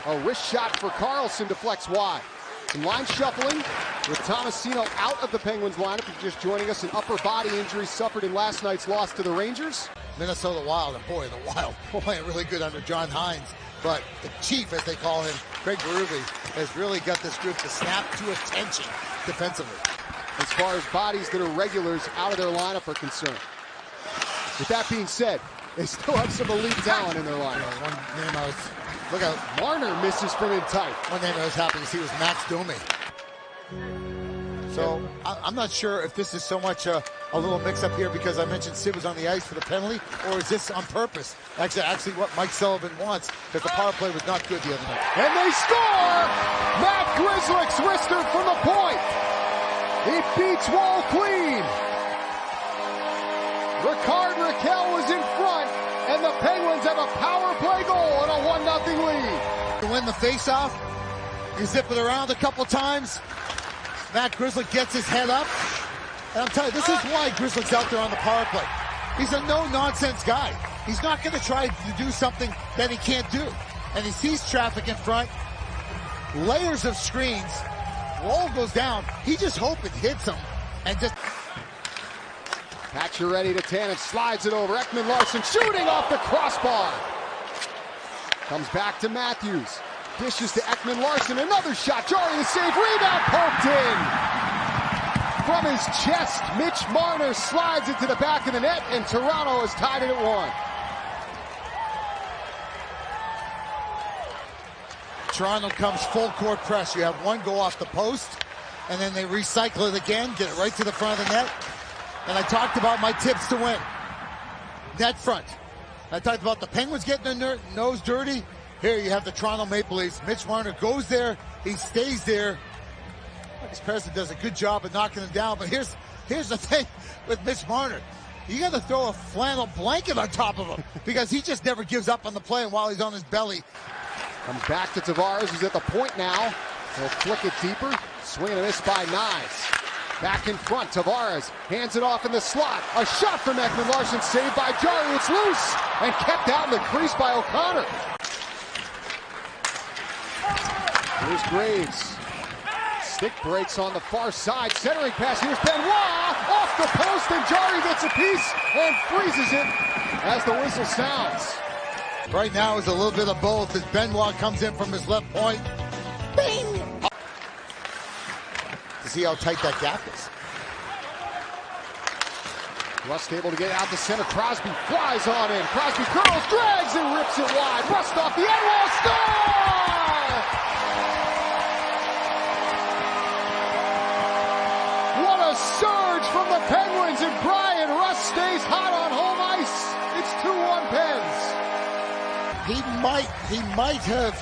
A wrist shot for Carlson deflects wide. Some line shuffling with Tomasino out of the Penguins lineup. If you're just joining us, an upper body injury suffered in last night's loss to the Rangers. Minnesota Wild, and boy, the Wild playing really good under John Hines. But the chief, as they call him, Craig Berube, has really got this group to snap to attention defensively. As far as bodies that are regulars out of their lineup are concerned. With that being said, they still have some elite talent in their lineup. One name I was, look out, Marner misses from in tight. one name I was happy to see was Max Domi. So I'm not sure if this is so much a little mix-up here because I mentioned Sid was on the ice for the penalty, or is this on purpose? Actually what Mike Sullivan wants, because the power play was not good the other night. And they score! Matt Grzelcyk's wrister from the point. It beats Wall clean. Ricard Raquel was in front, and the Penguins have a power play goal and a 1-0 lead. To win the face-off, you zip it around a couple times. Matt Grzelcyk gets his head up. And I'm telling you, this is why Grzelcyk's out there on the power play. He's a no-nonsense guy. He's not going to try to do something that he can't do. And he sees traffic in front, layers of screens, wall goes down. He just hopes it hits him and just... Patcher ready to Tanev, slides it over. Ekman Larsson shooting off the crossbar. Comes back to Matthews. Dishes to Ekman Larsson, another shot. Jarry the save, rebound poked in. From his chest, Mitch Marner slides it to the back of the net, and Toronto has tied it at 1. Toronto comes full court press. You have one go off the post, and then they recycle it again, get it right to the front of the net. And I talked about my tips to win. Net front. I talked about the Penguins getting their nose dirty. Here you have the Toronto Maple Leafs. Mitch Marner goes there. He stays there. Marcus Persson does a good job of knocking him down. But here's the thing with Mitch Marner. You got to throw a flannel blanket on top of him because he just never gives up on the play. And while he's on his belly. Comes back to Tavares, who's at the point now. He'll flick it deeper. Swing and a miss by Knies. Back in front, Tavares hands it off in the slot. A shot from Ekman Larsson, saved by Jarry. It's loose and kept out in the crease by O'Connor. Here's Graves. Stick breaks on the far side. Centering pass. Here's Benoit off the post, and Jarry gets a piece and freezes it as the whistle sounds. Right now is a little bit of both as Benoit comes in from his left point. Bing! To see how tight that gap is. Rust able to get out to center. Crosby flies on in. Crosby curls, drags, and rips it wide. Rust off the end wall. Score! What a surge from the Penguins, and Brian Rust stays hot on home ice. It's 2-1 Pens. He might have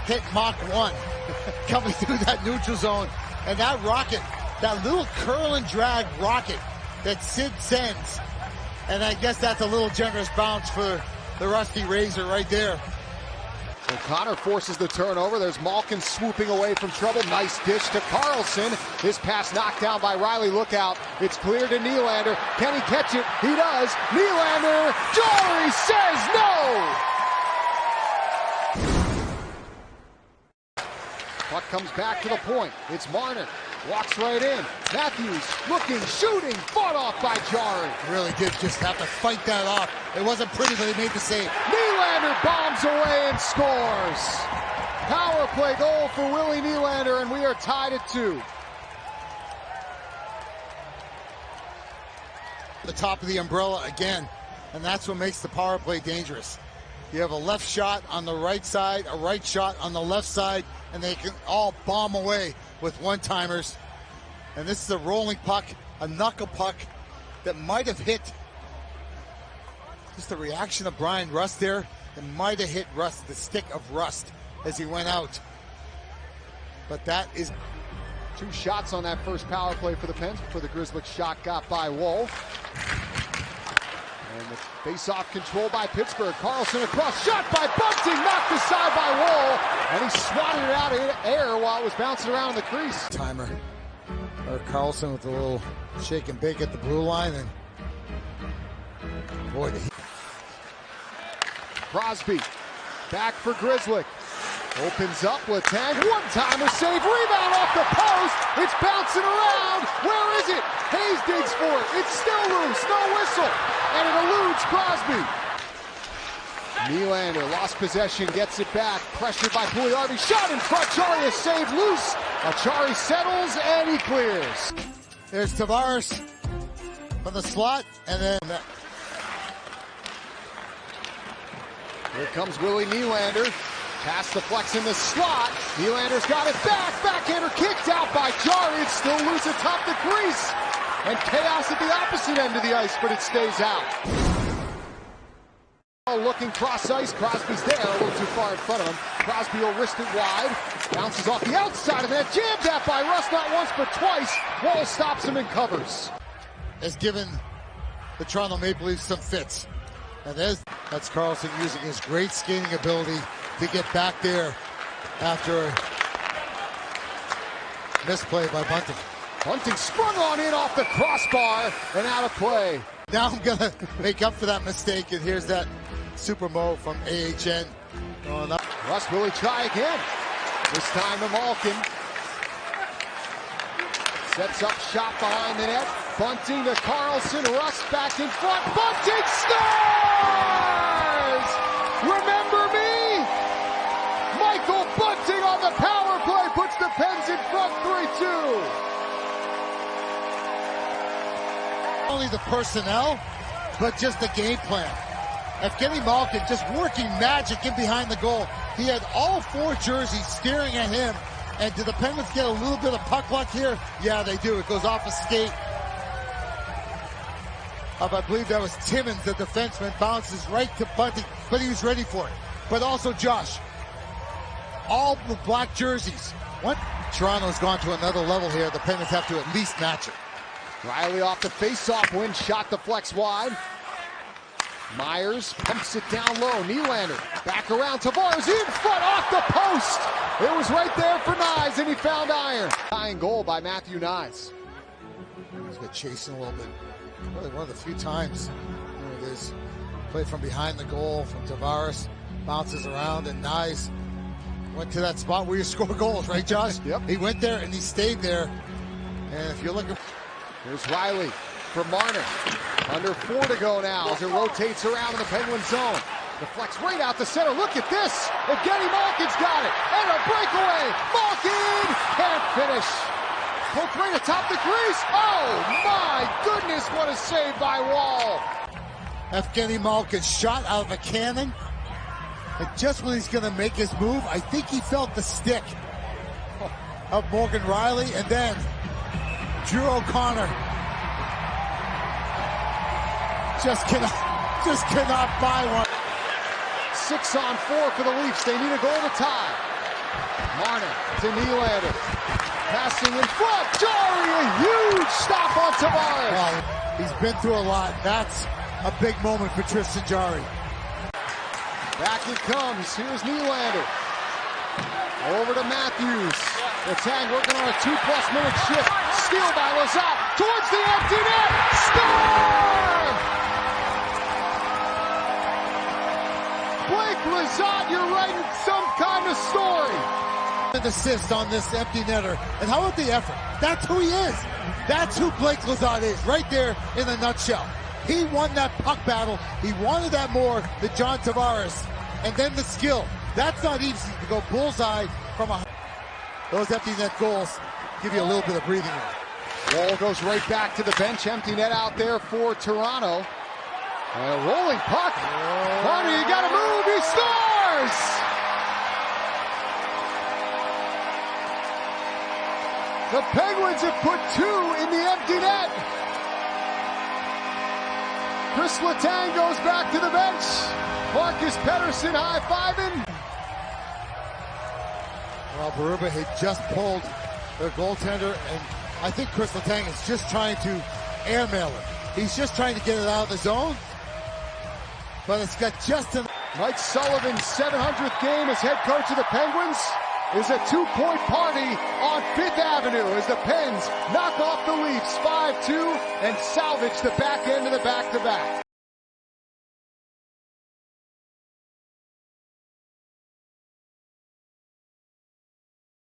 hit Mach 1 coming through that neutral zone. And that rocket, that little curl and drag rocket that Sid sends. And I guess that's a little generous bounce for the Rusty Razor right there. O'Connor forces the turnover. There's Malkin swooping away from trouble. Nice dish to Carlson. His pass knocked down by Riley. Look out. It's clear to Nylander. Can he catch it? He does. Nylander. Jarry says no! Puck comes back to the point. It's Marner. Walks right in. Matthews looking, shooting, fought off by Jarry. Really did just have to fight that off. It wasn't pretty, but he made the save. Nylander bombs away and scores. Power play goal for Willie Nylander, and we are tied at 2. The top of the umbrella again, and that's what makes the power play dangerous. You have a left shot on the right side, a right shot on the left side, and they can all bomb away with one-timers. And this is a rolling puck, a knuckle puck that might have hit. Just the reaction of Brian Rust there, it might have hit Rust, the stick of Rust, as he went out. But that is 2 shots on that first power play for the Pens before the Grzelcyk shot got by Wall. And the face-off control by Pittsburgh. Carlson across, shot by Bunting, knocked aside by Wall, and he swatted it out of air while it was bouncing around the crease. Timer. Or Carlson with a little shake and bake at the blue line, and boy, Crosby back for Grzelcyk. Opens up, Letang, one-timer save, rebound off the post, it's bouncing around, where is it? Hayes digs for it, it's still loose, no whistle, and it eludes Crosby. Nylander lost possession, gets it back, pressured by Pugliarvi, shot in front, Chari is saved loose, Chari settles, and he clears. There's Tavares from the slot, and then here comes Willie Nylander. Pass the flex in the slot. Nylander's got it back. Backhander kicked out by Chari. It's still loose atop the crease. And chaos at the opposite end of the ice, but it stays out. Looking cross ice. Crosby's there, a little too far in front of him. Crosby will wrist it wide. Bounces off the outside of that. Jammed out by Russ not once but twice. Wall stops him and covers. Has given the Toronto Maple Leafs some fits. And that's Karlsson using his great skating ability to get back there after a misplay by Bunting. Bunting sprung on in off the crossbar and out of play. Now I'm going to make up for that mistake, and here's that super move from AHN. Oh, no. Russ will he try again. This time to Malkin. Sets up shot behind the net. Bunting to Karlsson. Russ back in front. Bunting scores! Remember me? Michael Bunting on the power play puts the Pens in front 3-2. Not only the personnel, but just the game plan. Evgeny Malkin just working magic in behind the goal. He had all four jerseys staring at him. And do the Penguins get a little bit of puck luck here? Yeah, they do. It goes off a skate of, I believe that was Timmins, the defenseman, bounces right to Bunting, but he was ready for it. But also Josh, all the black jerseys. What? Toronto's gone to another level here. The Penguins have to at least match it. Riley off the face-off win, shot the flex wide. Myers pumps it down low. Nylander back around. Tavares in front off the post. It was right there for Nyes, and he found iron. Tying goal by Matthew Nyes. He's got chasing a little bit. Really one of the few times it is play from behind the goal from Tavares, bounces around, and Nyes went to that spot where you score goals, right, Josh? Yep. He went there and he stayed there. And if you're looking, here's Riley for Marner. Under 4 to go now as it rotates around in the Penguin zone. Deflects right out the center. Look at this. Evgeny Malkin's got it. And a breakaway. Malkin can't finish. Poked right atop the crease. Oh my goodness, what a save by Wall. Evgeny Malkin shot out of a cannon. And just when he's going to make his move, I think he felt the stick of Morgan Riley. And then Drew O'Connor just cannot buy one. 6-on-4 for the Leafs. They need a goal to tie. Marner to Nylander. Passing in front. Chari, a huge stop on Tavares. Well, he's been through a lot. That's a big moment for Tristan Jarry. Back it comes. Here's Nylander. Over to Matthews. The tag working on a 2+ minute shift. Steal by Lazat. Towards the empty net. Score! Blake Lazat, you're writing some kind of story. An assist on this empty netter. And how about the effort? That's who he is. That's who Blake Lazat is, right there in a nutshell. He won that puck battle. He wanted that more than John Tavares. And then the skill. That's not easy to go bullseye from a... Those empty net goals give you a little bit of breathing room. Wall goes right back to the bench. Empty net out there for Toronto. And a rolling puck. Marner, you gotta move. He scores! The Penguins have put 2 in the empty net. Chris Letang goes back to the bench. Marcus Pettersson high-fiving. Well, Berube had just pulled their goaltender, and I think Chris Letang is just trying to airmail it. He's just trying to get it out of the zone, but it's got just enough. Mike Sullivan's 700th game as head coach of the Penguins is a 2-point party on 5th Avenue as the Pens knock off the Leafs 5-2 and salvage the back end of the back-to-back.